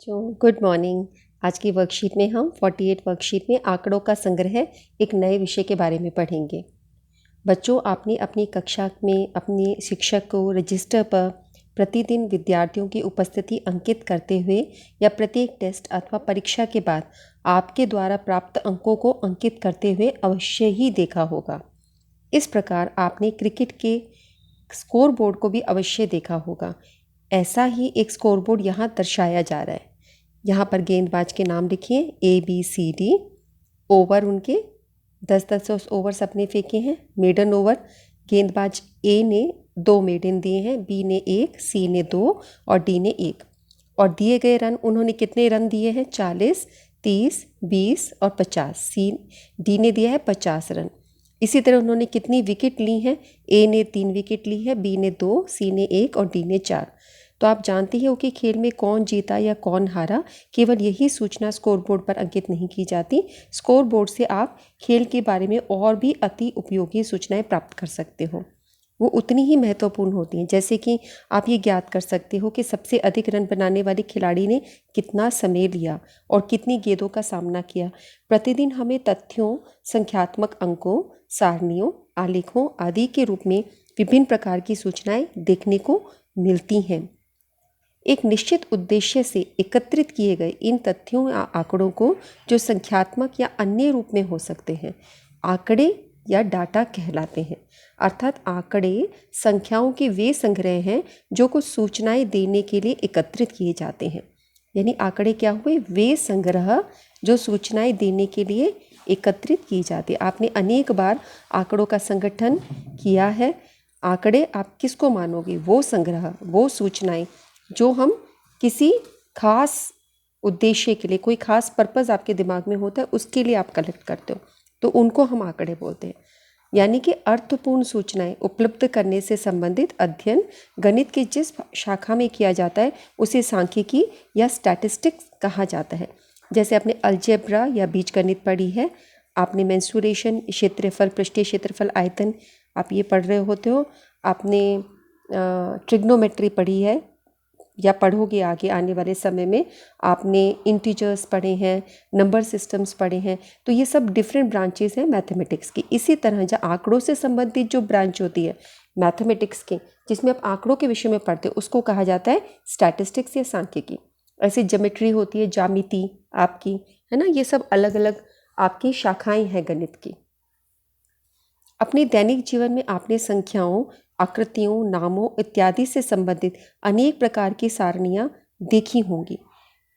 Good morning. आज की worksheet में हम 48 वर्कशीट में आंकड़ों का संग्रह एक नए विषय के बारे में पढ़ेंगे। बच्चों, आपने अपनी कक्षा में अपने शिक्षक को रजिस्टर पर प्रतिदिन विद्यार्थियों की उपस्थिति अंकित करते हुए या प्रत्येक टेस्ट अथवा परीक्षा के बाद आपके द्वारा प्राप्त अंकों को अंकित करते हुए अवश्य ही देखा होगा। इस प्रकार आपने क्रिकेट के स्कोर बोर्ड को भी अवश्य देखा होगा। ऐसा ही एक स्कोर बोर्ड यहाँ दर्शाया जा रहा है। यहाँ पर गेंदबाज के नाम लिखिए ABCD। ओवर उनके 10-10 ओवर अपने फेंके हैं। मेडन ओवर गेंदबाज A ने 2 मेडन दिए हैं, B ने 1, C ने 2 और D ने 1। और दिए गए रन उन्होंने कितने रन दिए हैं? 40, 30, 20 और 50। D ने दिया है 50 रन। इसी तरह उन्होंने कितनी विकेट ली हैं? A ने 3 विकेट ली है, B ने 2, C ने 1 और D ने 4। तो आप जानते हो कि खेल में कौन जीता या कौन हारा, केवल यही सूचना स्कोर बोर्ड पर अंकित नहीं की जाती। स्कोर बोर्ड से आप खेल के बारे में और भी अति उपयोगी सूचनाएं प्राप्त कर सकते हो। वो उतनी ही महत्वपूर्ण होती हैं। जैसे कि आप ये ज्ञात कर सकते हो कि सबसे अधिक रन बनाने वाले खिलाड़ी ने कितना समय लिया और कितनी गेंदों का सामना किया। प्रतिदिन हमें तथ्यों, संख्यात्मक अंकों, सारणियों, आलेखों आदि के रूप में विभिन्न प्रकार की सूचनाएं देखने को मिलती हैं। एक निश्चित उद्देश्य से एकत्रित किए गए इन तथ्यों या आंकड़ों को, जो संख्यात्मक या अन्य रूप में हो सकते हैं, आंकड़े या डाटा कहलाते हैं। अर्थात आंकड़े संख्याओं के वे संग्रह हैं जो कुछ सूचनाएं देने के लिए एकत्रित किए जाते हैं। यानी आंकड़े क्या हुए? वे संग्रह जो सूचनाएं देने के लिए एकत्रित की जाती है। आपने अनेक बार आंकड़ों का संगठन किया है। आंकड़े आप किसको मानोगे? वो संग्रह, वो सूचनाएं जो हम किसी खास उद्देश्य के लिए, कोई खास पर्पस आपके दिमाग में होता है, उसके लिए आप कलेक्ट करते हो, तो उनको हम आंकड़े बोलते हैं। यानी कि अर्थपूर्ण सूचनाएं उपलब्ध करने से संबंधित अध्ययन गणित की जिस शाखा में किया जाता है उसे सांख्यिकी या स्टैटिस्टिक्स कहा जाता है। जैसे आपने अलजेब्रा या बीजगणित पढ़ी है, आपने मेंसुरेशन, क्षेत्रफल, पृष्ठीय क्षेत्रफल, आयतन आप ये पढ़ रहे होते हो। आपने ट्रिग्नोमेट्री पढ़ी है या पढ़ोगे आगे आने वाले समय में। आपने इंटीजर्स पढ़े हैं, नंबर सिस्टम्स पढ़े हैं। तो ये सब डिफरेंट ब्रांचेस हैं मैथमेटिक्स की। इसी तरह जो आंकड़ों से संबंधित जो ब्रांच होती है मैथमेटिक्स के, जिसमें आप आंकड़ों के विषय में पढ़ते हो, उसको कहा जाता है स्टैटिस्टिक्स या सांख्यिकी। ऐसे ज्योमेट्री होती है, ज्यामिति आपकी, है ना। ये सब अलग अलग आपकी शाखाएं हैं गणित की। अपने दैनिक जीवन में आपने संख्याओं, आकृतियों, नामों इत्यादि से संबंधित अनेक प्रकार की सारणियाँ देखी होंगी।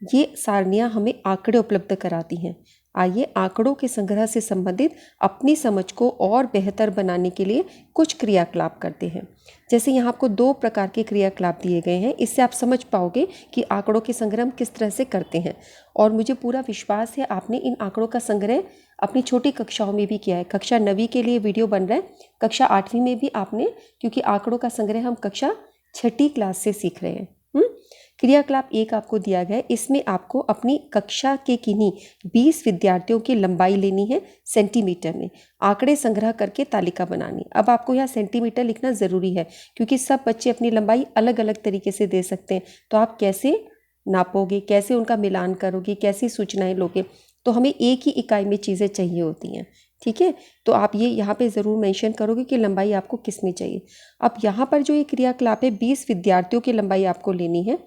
ये सारणियाँ हमें आंकड़े उपलब्ध कराती हैं। आइए आंकड़ों के संग्रह से संबंधित अपनी समझ को और बेहतर बनाने के लिए कुछ क्रियाकलाप करते हैं। जैसे यहाँ आपको 2 प्रकार के क्रियाकलाप दिए गए हैं। इससे आप समझ पाओगे कि आंकड़ों के संग्रह हम किस तरह से करते हैं। और मुझे पूरा विश्वास है आपने इन आंकड़ों का संग्रह अपनी छोटी कक्षाओं में भी किया है। कक्षा 9वीं के लिए वीडियो बन रहा है, कक्षा 8वीं में भी आपने, क्योंकि आंकड़ों का संग्रह हम कक्षा 6ठी क्लास से सीख रहे हैं। क्रियाकलाप 1 आपको दिया गया है। इसमें आपको अपनी कक्षा के किन्हीं 20 विद्यार्थियों की लंबाई लेनी है सेंटीमीटर में, आंकड़े संग्रह करके तालिका बनानी। अब आपको यहाँ सेंटीमीटर लिखना ज़रूरी है क्योंकि सब बच्चे अपनी लंबाई अलग अलग तरीके से दे सकते हैं। तो आप कैसे नापोगे, कैसे उनका मिलान करोगे, कैसी सूचनाएं लोगे? तो हमें एक ही इकाई में चीज़ें चाहिए होती हैं, ठीक है। तो आप ये यहाँ पे ज़रूर मेंशन करोगे कि लंबाई आपको किस में चाहिए। अब यहाँ पर जो ये क्रियाकलाप है, 20 विद्यार्थियों की लंबाई आपको लेनी है।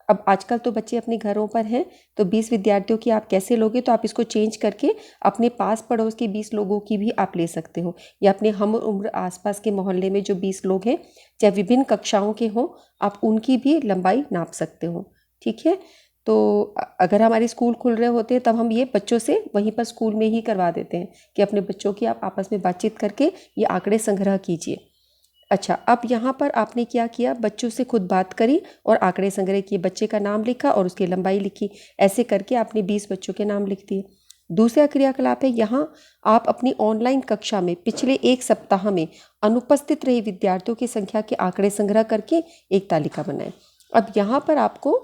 अब आजकल तो बच्चे अपने घरों पर हैं, तो 20 विद्यार्थियों की आप कैसे लोगे? तो आप इसको चेंज करके अपने पास पड़ोस के 20 लोगों की भी आप ले सकते हो, या अपने हम उम्र आसपास के मोहल्ले में जो 20 लोग हैं, चाहे विभिन्न कक्षाओं के हों, आप उनकी भी लंबाई नाप सकते हो, ठीक है। तो अगर हमारे स्कूल खुल रहे होते हैं तब हम ये बच्चों से वहीं पर स्कूल में ही करवा देते हैं कि अपने बच्चों की आप आपस में बातचीत करके ये आंकड़े संग्रह कीजिए। अच्छा, अब यहाँ पर आपने क्या किया? बच्चों से खुद बात करी और आंकड़े संग्रह किए। बच्चे का नाम लिखा और उसकी लंबाई लिखी। ऐसे करके आपने 20 बच्चों के नाम लिख दिए। दूसरा क्रियाकलाप है, यहाँ आप अपनी ऑनलाइन कक्षा में पिछले 1 सप्ताह में अनुपस्थित रहे विद्यार्थियों की संख्या के आंकड़े संग्रह करके एक तालिका बनाएं। अब यहाँ पर आपको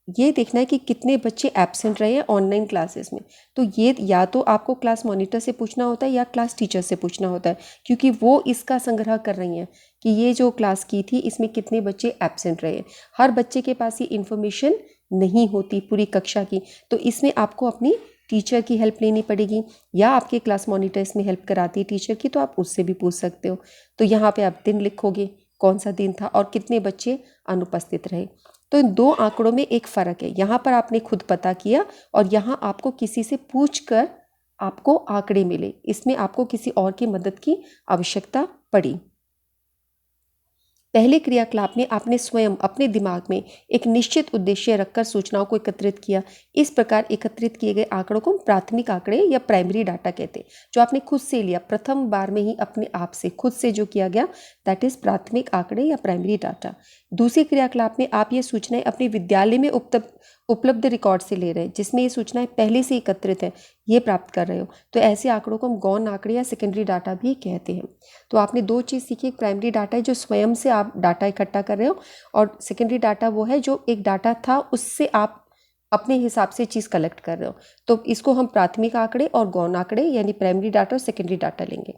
ये देखना है कि कितने बच्चे एब्सेंट रहे हैं ऑनलाइन क्लासेस में। तो ये या तो आपको क्लास मॉनिटर से पूछना होता है या क्लास टीचर से पूछना होता है, क्योंकि वो इसका संग्रह कर रही हैं कि ये जो क्लास की थी इसमें कितने बच्चे एब्सेंट रहे। हर बच्चे के पास ये इन्फॉर्मेशन नहीं होती पूरी कक्षा की, तो इसमें आपको अपनी टीचर की हेल्प लेनी पड़ेगी, या आपके क्लास मॉनिटर इसमें हेल्प कराती है टीचर की, तो आप उससे भी पूछ सकते हो। तो यहाँ पे आप दिन लिखोगे कौन सा दिन था और कितने बच्चे अनुपस्थित रहे। तो इन दो आंकड़ों में एक फ़र्क है, यहाँ पर आपने खुद पता किया और यहाँ आपको किसी से पूछ कर आपको आंकड़े मिले, इसमें आपको किसी और की मदद की आवश्यकता पड़ी। पहले क्रियाकलाप में आपने स्वयं अपने दिमाग में एक निश्चित उद्देश्य रखकर सूचनाओं को एकत्रित किया। इस प्रकार एकत्रित किए गए आंकड़ों को प्राथमिक आंकड़े या प्राइमरी डाटा कहते हैं। जो आपने खुद से लिया, प्रथम बार में ही अपने आप से खुद से जो किया गया, दैट इज प्राथमिक आंकड़े या प्राइमरी डाटा। दूसरे क्रियाकलाप में आप ये सूचनाएं अपने विद्यालय में उपलब्ध रिकॉर्ड से ले रहे हैं, जिसमें ये सूचनाएं पहले से एकत्रित है, ये प्राप्त कर रहे हो। तो ऐसे आंकड़ों को हम गौण आंकड़े या सेकेंडरी डाटा भी कहते हैं। तो आपने दो चीज़ सीखी, एक प्राइमरी डाटा है जो स्वयं से आप डाटा इकट्ठा कर रहे हो, और सेकेंडरी डाटा वो है जो एक डाटा था उससे आप अपने हिसाब से चीज़ कलेक्ट कर रहे हो। तो इसको हम प्राथमिक आंकड़े और गौण आंकड़े यानी प्राइमरी डाटा और सेकेंडरी डाटा लेंगे।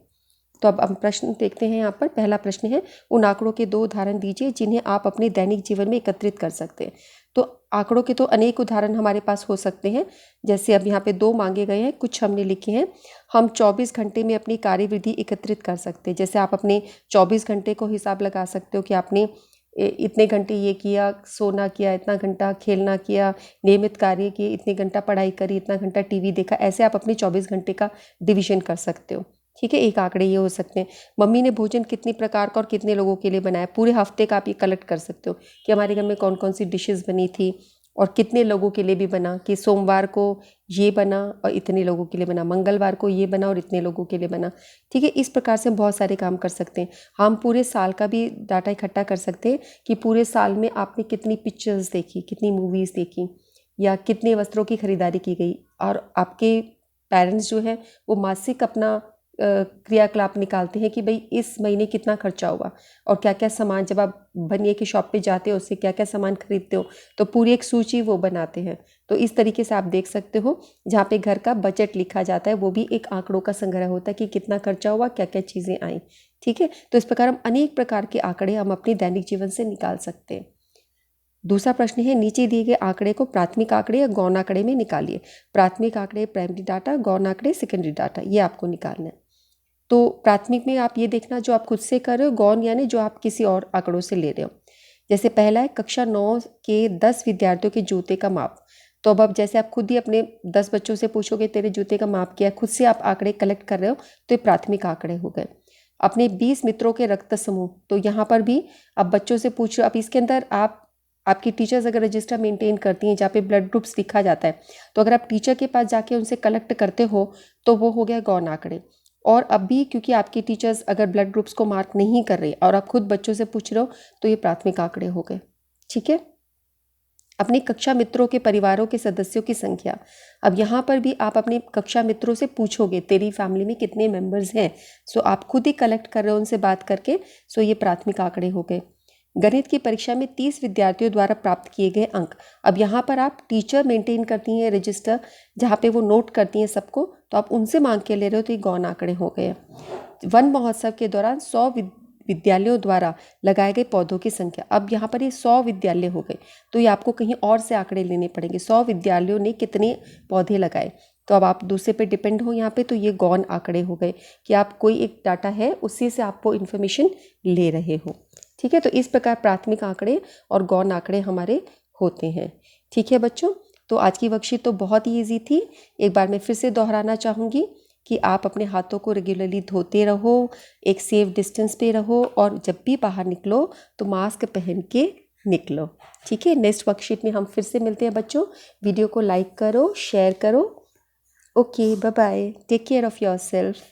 तो अब हम प्रश्न देखते हैं। यहाँ पर पहला प्रश्न है, उन आंकड़ों के 2 उदाहरण दीजिए जिन्हें आप अपने दैनिक जीवन में एकत्रित कर सकते हैं। तो आंकड़ों के तो अनेक उदाहरण हमारे पास हो सकते हैं, जैसे अब यहाँ पे 2 मांगे गए हैं, कुछ हमने लिखे हैं। हम 24 घंटे में अपनी कार्यविधि एकत्रित कर सकते हैं। जैसे आप अपने 24 घंटे को हिसाब लगा सकते हो कि आपने इतने घंटे ये किया, सोना किया, इतना घंटा खेलना किया, नियमित कार्य किए, इतने घंटा पढ़ाई करी, इतना घंटा टीवी देखा। ऐसे आप अपने 24 घंटे का डिवीजन कर सकते हो। ठीक है, एक आंकड़े ये हो सकते हैं। मम्मी ने भोजन कितनी प्रकार का और कितने लोगों के लिए बनाया, पूरे हफ्ते का आप ये कलेक्ट कर सकते हो कि हमारे घर में कौन कौन सी डिशेस बनी थी और कितने लोगों के लिए भी बना, कि सोमवार को ये बना और इतने लोगों के लिए बना, मंगलवार को ये बना और इतने लोगों के लिए बना। ठीक है, इस प्रकार से हम बहुत सारे काम कर सकते हैं। हम पूरे साल का भी डाटा इकट्ठा कर सकते हैं कि पूरे साल में आपने कितनी पिक्चर्स देखी, कितनी मूवीज़ देखी, या कितने वस्त्रों की खरीदारी की गई। और आपके पेरेंट्स जो है वो मासिक अपना क्रियाकलाप निकालते हैं कि भाई इस महीने कितना खर्चा हुआ और क्या क्या सामान, जब आप बनिए की शॉप पे जाते हो उससे क्या क्या सामान खरीदते हो, तो पूरी एक सूची वो बनाते हैं। तो इस तरीके से आप देख सकते हो, जहाँ पे घर का बजट लिखा जाता है वो भी एक आंकड़ों का संग्रह होता है कि कितना खर्चा हुआ, क्या क्या चीज़ें आई। ठीक है, तो इस प्रकार हम अनेक प्रकार के आंकड़े हम अपने दैनिक जीवन से निकाल सकते हैं। दूसरा प्रश्न है, नीचे दिए गए आंकड़े को प्राथमिक आंकड़े या गौण आंकड़े में निकालिए। प्राथमिक आंकड़े प्राइमरी डाटा, गौण आंकड़े सेकेंडरी डाटा, ये आपको निकालना है। तो प्राथमिक में आप ये देखना जो आप खुद से कर रहे हो, गौण यानी जो आप किसी और आंकड़ों से ले रहे हो। जैसे पहला है कक्षा 9 के 10 विद्यार्थियों के जूते का माप। तो अब जैसे आप खुद ही अपने 10 बच्चों से पूछोगे तेरे जूते का माप क्या है, खुद से आप आंकड़े कलेक्ट कर रहे हो, तो ये प्राथमिक आंकड़े हो गए। अपने 20 मित्रों के रक्त समूह, तो यहाँ पर भी आप बच्चों से पूछ रहे हो। अब इसके अंदर आपकी टीचर्स अगर रजिस्टर मेंटेन करती हैं जहाँ पे ब्लड ग्रुप्स लिखा जाता है, तो अगर आप टीचर के पास जाके उनसे कलेक्ट करते हो तो वो हो गया गौण आंकड़े। और अब भी क्योंकि आपकी टीचर्स अगर ब्लड ग्रुप्स को मार्क नहीं कर रही और आप खुद बच्चों से पूछ रहे हो, तो ये प्राथमिक आंकड़े हो गए। ठीक है, अपनी कक्षा मित्रों के परिवारों के सदस्यों की संख्या। अब यहाँ पर भी आप अपने कक्षा मित्रों से पूछोगे तेरी फैमिली में कितने मेंबर्स हैं, सो आप खुद ही कलेक्ट कर रहे हो उनसे बात करके, सो ये प्राथमिक आंकड़े हो गए। गणित की परीक्षा में 30 विद्यार्थियों द्वारा प्राप्त किए गए अंक। अब यहाँ पर आप टीचर मेंटेन करती हैं रजिस्टर, जहाँ पे वो नोट करती हैं सबको, तो आप उनसे मांग के ले रहे हो, तो ये गौण आंकड़े हो गए। वन महोत्सव के दौरान 100 विद्यालयों द्वारा लगाए गए पौधों की संख्या। अब यहाँ पर ये 100 विद्यालय हो गए, तो ये आपको कहीं और से आंकड़े लेने पड़ेंगे। 100 विद्यालयों ने कितने पौधे लगाए, तो अब आप दूसरे पे डिपेंड हो यहाँ पे, तो ये गौण आंकड़े हो गए कि आप कोई एक डाटा है उसी से आपको इन्फॉर्मेशन ले रहे हो। ठीक है, तो इस प्रकार प्राथमिक आंकड़े और गौण आंकड़े हमारे होते हैं। ठीक है बच्चों, तो आज की वर्कशीट तो बहुत ही ईजी थी। एक बार मैं फिर से दोहराना चाहूँगी कि आप अपने हाथों को रेगुलरली धोते रहो, एक सेफ डिस्टेंस पे रहो, और जब भी बाहर निकलो तो मास्क पहन के निकलो। ठीक है, नेक्स्ट वर्कशीट में हम फिर से मिलते हैं बच्चों। वीडियो को लाइक करो, शेयर करो। Okay, bye bye, take care of yourself.